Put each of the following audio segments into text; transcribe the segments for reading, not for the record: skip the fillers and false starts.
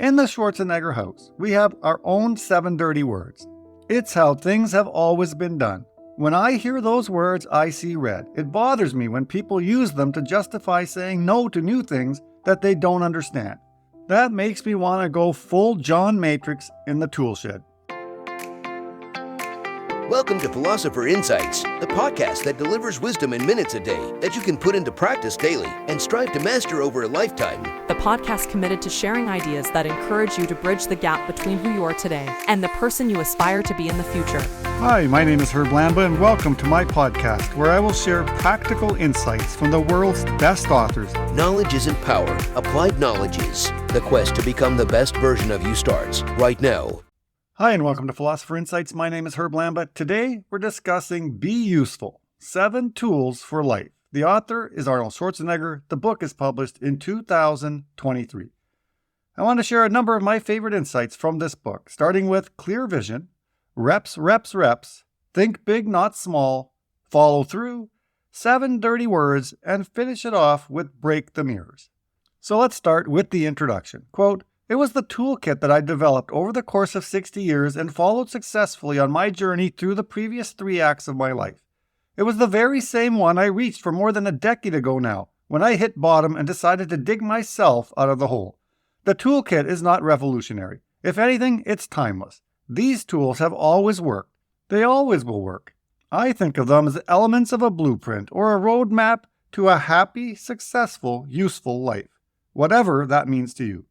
In the Schwarzenegger house, we have our own 7 dirty words. It's how things have always been done. When I hear those words, I see red. It bothers me when people use them to justify saying no to new things that they don't understand. That makes me want to go full John Matrix in the tool shed. Welcome to Philosopher Insights, the podcast that delivers wisdom in minutes a day that you can put into practice daily and strive to master over a lifetime. The podcast committed to sharing ideas that encourage you to bridge the gap between who you are today and the person you aspire to be in the future. Hi, my name is Herb Lamba, and welcome to my podcast where I will share practical insights from the world's best authors. Knowledge isn't power. Applied knowledge is. The quest to become the best version of you starts right now. Hi, and welcome to Philosopher Insights. My name is Herb Lamba. Today, we're discussing Be Useful, 7 Tools for Life. The author is Arnold Schwarzenegger. The book is published in 2023. I want to share a number of my favorite insights from this book, starting with clear vision, reps, think big, not small, follow through, 7 dirty words, and finish it off with break the mirrors. So let's start with the introduction. Quote, "It was the toolkit that I developed over the course of 60 years and followed successfully on my journey through the previous 3 acts of my life. It was the very same one I reached for more than a decade ago now, when I hit bottom and decided to dig myself out of the hole. The toolkit is not revolutionary. If anything, it's timeless. These tools have always worked. They always will work. I think of them as elements of a blueprint or a roadmap to a happy, successful, useful life, whatever that means to you.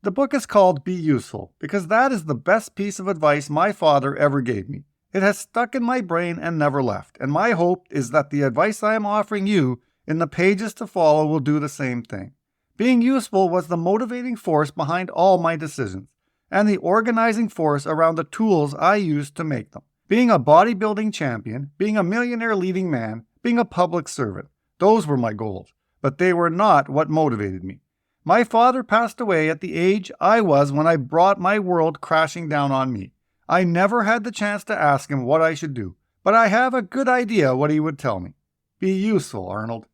The book is called Be Useful because that is the best piece of advice my father ever gave me. It has stuck in my brain and never left, and my hope is that the advice I am offering you in the pages to follow will do the same thing. Being useful was the motivating force behind all my decisions, and the organizing force around the tools I used to make them. Being a bodybuilding champion, being a millionaire leading man, being a public servant, those were my goals, but they were not what motivated me. My father passed away at the age I was when I brought my world crashing down on me. I never had the chance to ask him what I should do, but I have a good idea what he would tell me. Be useful, Arnold.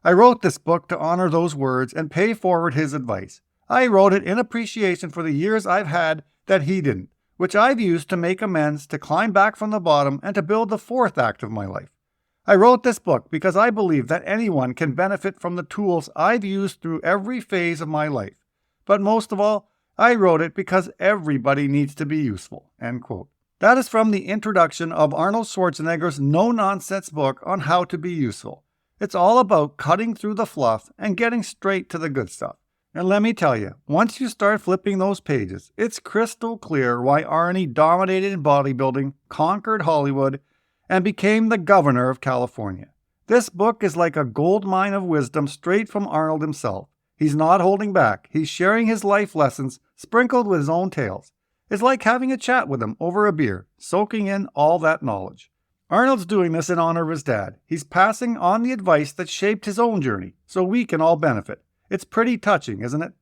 I wrote this book to honor those words and pay forward his advice. I wrote it in appreciation for the years I've had that he didn't, which I've used to make amends, to climb back from the bottom, and to build the 4th act of my life. I wrote this book because I believe that anyone can benefit from the tools I've used through every phase of my life. But most of all, I wrote it because everybody needs to be useful." End quote. That is from the introduction of Arnold Schwarzenegger's no-nonsense book on how to be useful. It's all about cutting through the fluff and getting straight to the good stuff. And let me tell you, once you start flipping those pages, it's crystal clear why Arnie dominated bodybuilding, conquered Hollywood, and became the governor of California. This book is like a gold mine of wisdom straight from Arnold himself. He's not holding back. He's sharing his life lessons, sprinkled with his own tales. It's like having a chat with him over a beer, soaking in all that knowledge. Arnold's doing this in honor of his dad. He's passing on the advice that shaped his own journey, so we can all benefit. It's pretty touching, isn't it?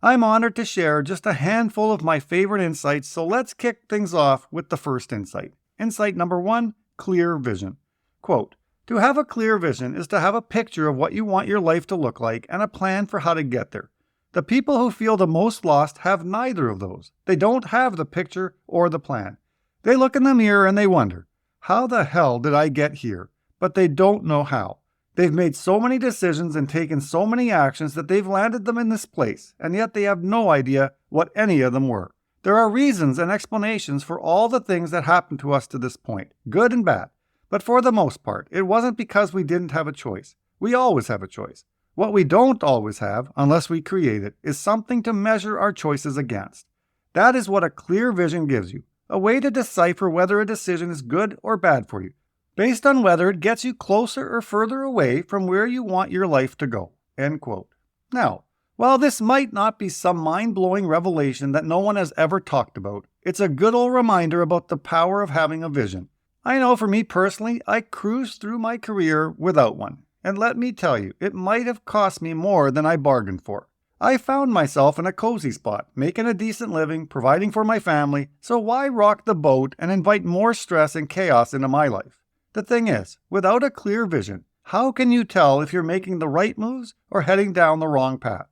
I'm honored to share just a handful of my favorite insights, so let's kick things off with the first insight. Insight number 1. Clear vision. Quote, "To have a clear vision is to have a picture of what you want your life to look like and a plan for how to get there. The people who feel the most lost have neither of those. They don't have the picture or the plan. They look in the mirror and they wonder, how the hell did I get here? But they don't know how. They've made so many decisions and taken so many actions that they've landed them in this place, and yet they have no idea what any of them were. There are reasons and explanations for all the things that happened to us to this point, good and bad. But for the most part, it wasn't because we didn't have a choice. We always have a choice. What we don't always have, unless we create it, is something to measure our choices against. That is what a clear vision gives you, a way to decipher whether a decision is good or bad for you, based on whether it gets you closer or further away from where you want your life to go." End quote. Now, while this might not be some mind-blowing revelation that no one has ever talked about, it's a good old reminder about the power of having a vision. I know for me personally, I cruised through my career without one. And let me tell you, it might have cost me more than I bargained for. I found myself in a cozy spot, making a decent living, providing for my family, so why rock the boat and invite more stress and chaos into my life? The thing is, without a clear vision, how can you tell if you're making the right moves or heading down the wrong path?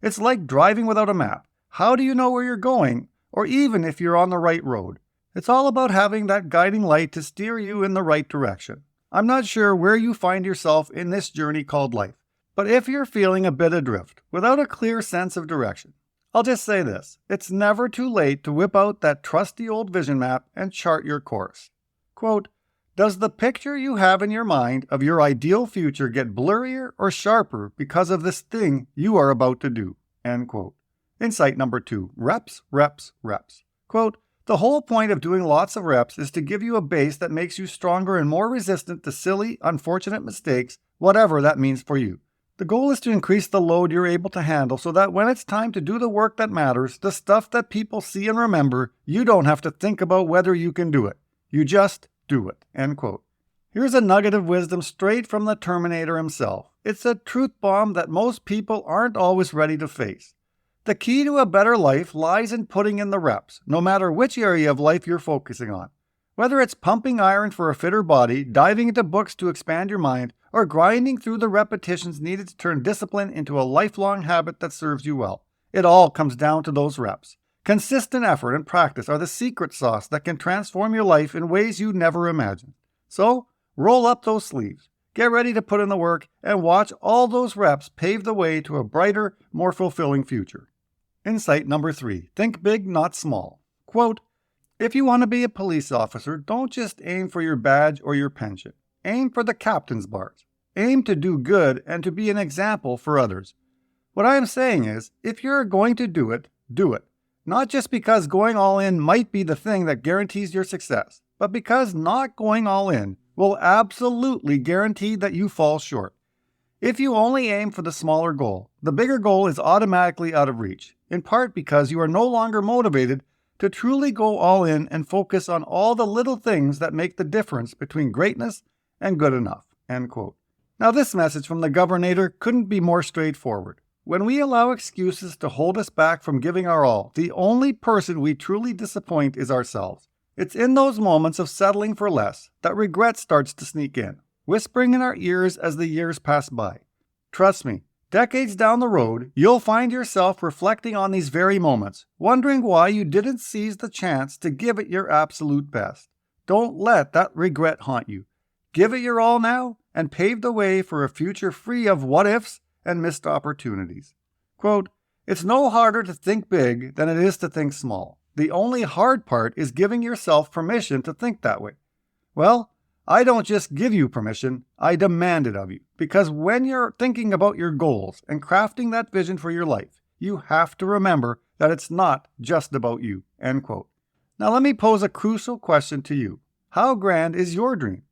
It's like driving without a map. How do you know where you're going, or even if you're on the right road? It's all about having that guiding light to steer you in the right direction. I'm not sure where you find yourself in this journey called life, but if you're feeling a bit adrift, without a clear sense of direction, I'll just say this: it's never too late to whip out that trusty old vision map and chart your course. Quote, "Does the picture you have in your mind of your ideal future get blurrier or sharper because of this thing you are about to do?" End quote. Insight number 2, reps, reps, reps. Quote, "The whole point of doing lots of reps is to give you a base that makes you stronger and more resistant to silly, unfortunate mistakes, whatever that means for you. The goal is to increase the load you're able to handle so that when it's time to do the work that matters, the stuff that people see and remember, you don't have to think about whether you can do it. You just do it." End quote. Here's a nugget of wisdom straight from the Terminator himself. It's a truth bomb that most people aren't always ready to face. The key to a better life lies in putting in the reps, no matter which area of life you're focusing on. Whether it's pumping iron for a fitter body, diving into books to expand your mind, or grinding through the repetitions needed to turn discipline into a lifelong habit that serves you well, it all comes down to those reps. Consistent effort and practice are the secret sauce that can transform your life in ways you never imagined. So, roll up those sleeves, get ready to put in the work, and watch all those reps pave the way to a brighter, more fulfilling future. Insight number 3, think big, not small. Quote, "If you want to be a police officer, don't just aim for your badge or your pension. Aim for the captain's bars. Aim to do good and to be an example for others." What I am saying is, if you're going to do it, do it. Not just because going all in might be the thing that guarantees your success, but because not going all in will absolutely guarantee that you fall short. If you only aim for the smaller goal, the bigger goal is automatically out of reach, in part because you are no longer motivated to truly go all in and focus on all the little things that make the difference between greatness and good enough." End quote. Now this message from the Governator couldn't be more straightforward. When we allow excuses to hold us back from giving our all, the only person we truly disappoint is ourselves. It's in those moments of settling for less that regret starts to sneak in, whispering in our ears as the years pass by. Trust me, decades down the road, you'll find yourself reflecting on these very moments, wondering why you didn't seize the chance to give it your absolute best. Don't let that regret haunt you. Give it your all now and pave the way for a future free of what-ifs and missed opportunities. Quote, "It's no harder to think big than it is to think small. The only hard part is giving yourself permission to think that way." Well, I don't just give you permission, I demand it of you. Because when you're thinking about your goals and crafting that vision for your life, you have to remember that it's not just about you. End quote. Now let me pose a crucial question to you. How grand is your dream?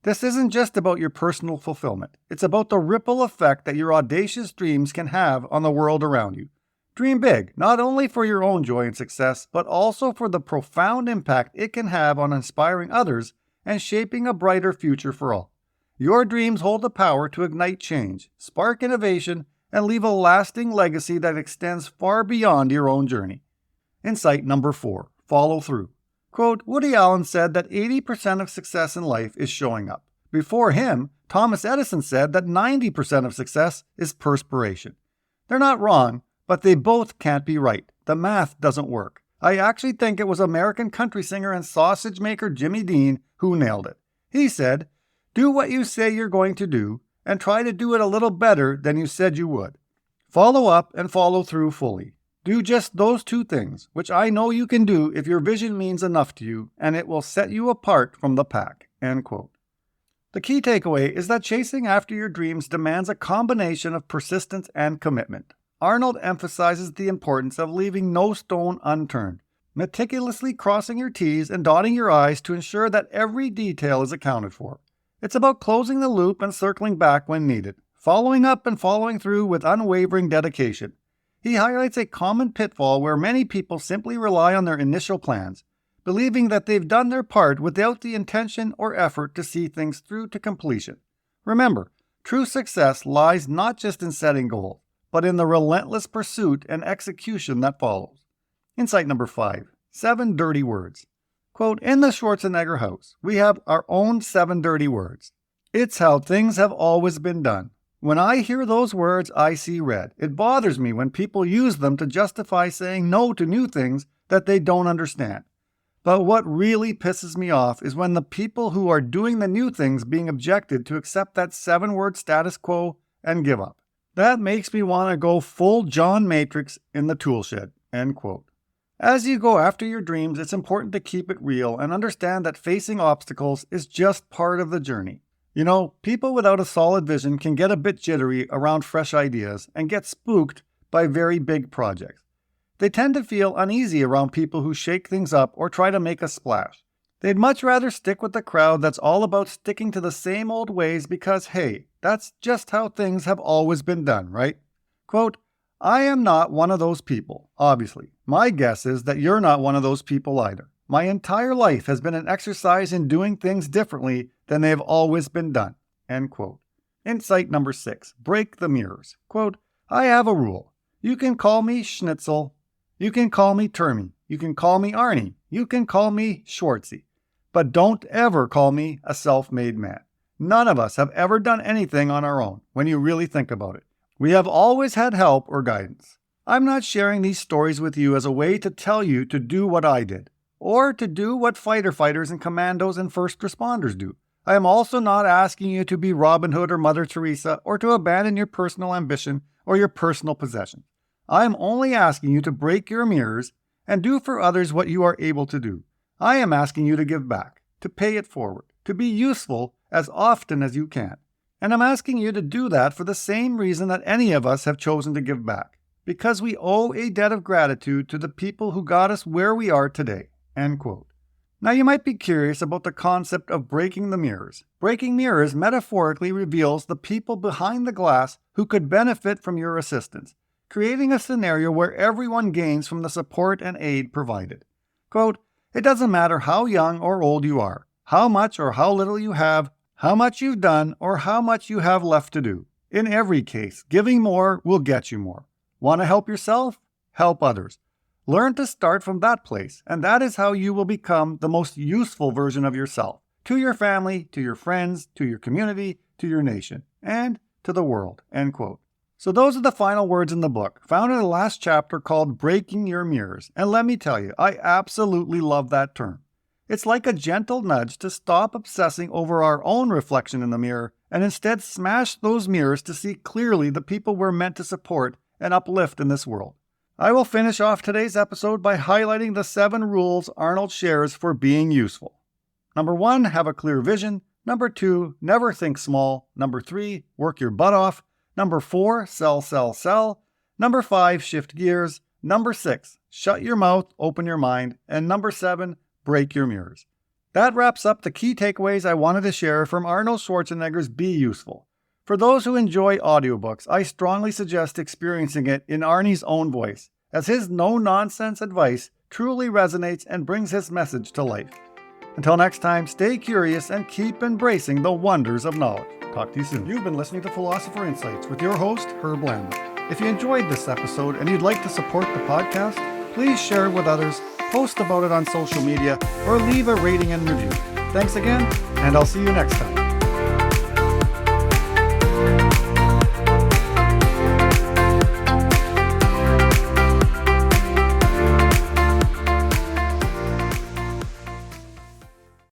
This isn't just about your personal fulfillment. It's about the ripple effect that your audacious dreams can have on the world around you. Dream big, not only for your own joy and success, but also for the profound impact it can have on inspiring others and shaping a brighter future for all. Your dreams hold the power to ignite change, spark innovation, and leave a lasting legacy that extends far beyond your own journey. Insight number 4, follow through. Quote, Woody Allen said that 80% of success in life is showing up. Before him, Thomas Edison said that 90% of success is perspiration. They're not wrong, but they both can't be right. The math doesn't work. I actually think it was American country singer and sausage maker Jimmy Dean who nailed it. He said, "Do what you say you're going to do, and try to do it a little better than you said you would. Follow up and follow through fully. Do just those two things, which I know you can do if your vision means enough to you, and it will set you apart from the pack." End quote. The key takeaway is that chasing after your dreams demands a combination of persistence and commitment. Arnold emphasizes the importance of leaving no stone unturned, meticulously crossing your T's and dotting your I's to ensure that every detail is accounted for. It's about closing the loop and circling back when needed, following up and following through with unwavering dedication. He highlights a common pitfall where many people simply rely on their initial plans, believing that they've done their part without the intention or effort to see things through to completion. Remember, true success lies not just in setting goals, but in the relentless pursuit and execution that follows. Insight number 5, 7 dirty words. Quote, in the Schwarzenegger house, we have our own 7 dirty words. It's how things have always been done. When I hear those words, I see red. It bothers me when people use them to justify saying no to new things that they don't understand. But what really pisses me off is when the people who are doing the new things being objected to accept that 7-word status quo and give up. That makes me want to go full John Matrix in the tool shed." End quote. As you go after your dreams, it's important to keep it real and understand that facing obstacles is just part of the journey. You know, people without a solid vision can get a bit jittery around fresh ideas and get spooked by very big projects. They tend to feel uneasy around people who shake things up or try to make a splash. They'd much rather stick with the crowd that's all about sticking to the same old ways because, hey, that's just how things have always been done, right? Quote, "I am not one of those people, obviously. My guess is that you're not one of those people either. My entire life has been an exercise in doing things differently than they have always been done." End quote. Insight number 6, break the mirrors. Quote, "I have a rule. You can call me Schnitzel. You can call me Termy. You can call me Arnie. You can call me Schwartzy. But don't ever call me a self-made man. None of us have ever done anything on our own when you really think about it. We have always had help or guidance. I'm not sharing these stories with you as a way to tell you to do what I did, or to do what fighter fighters and commandos and first responders do. I am also not asking you to be Robin Hood or Mother Teresa or to abandon your personal ambition or your personal possession. I am only asking you to break your mirrors and do for others what you are able to do. I am asking you to give back, to pay it forward, to be useful as often as you can. And I'm asking you to do that for the same reason that any of us have chosen to give back, because we owe a debt of gratitude to the people who got us where we are today." End quote. Now you might be curious about the concept of breaking the mirrors. Breaking mirrors metaphorically reveals the people behind the glass who could benefit from your assistance, creating a scenario where everyone gains from the support and aid provided. Quote, "It doesn't matter how young or old you are, how much or how little you have, how much you've done, or how much you have left to do. In every case, giving more will get you more. Want to help yourself? Help others. Learn to start from that place, and that is how you will become the most useful version of yourself, to your family, to your friends, to your community, to your nation, and to the world." End quote. So those are the final words in the book, found in the last chapter called Breaking Your Mirrors. And let me tell you, I absolutely love that term. It's like a gentle nudge to stop obsessing over our own reflection in the mirror and instead smash those mirrors to see clearly the people we're meant to support and uplift in this world. I will finish off today's episode by highlighting the 7 rules Arnold shares for being useful. Number 1, have a clear vision. Number 2, never think small. Number 3, work your butt off. Number 4, sell. Number 5, shift gears. Number 6, shut your mouth, open your mind. And number 7, break your mirrors. That wraps up the key takeaways I wanted to share from Arnold Schwarzenegger's Be Useful. For those who enjoy audiobooks, I strongly suggest experiencing it in Arnie's own voice, as his no-nonsense advice truly resonates and brings his message to life. Until next time, stay curious and keep embracing the wonders of knowledge. Talk to you soon. You've been listening to Philosopher Insights with your host, Herb Lambert. If you enjoyed this episode and you'd like to support the podcast, please share it with others, post about it on social media, or leave a rating and review. Thanks again, and I'll see you next time.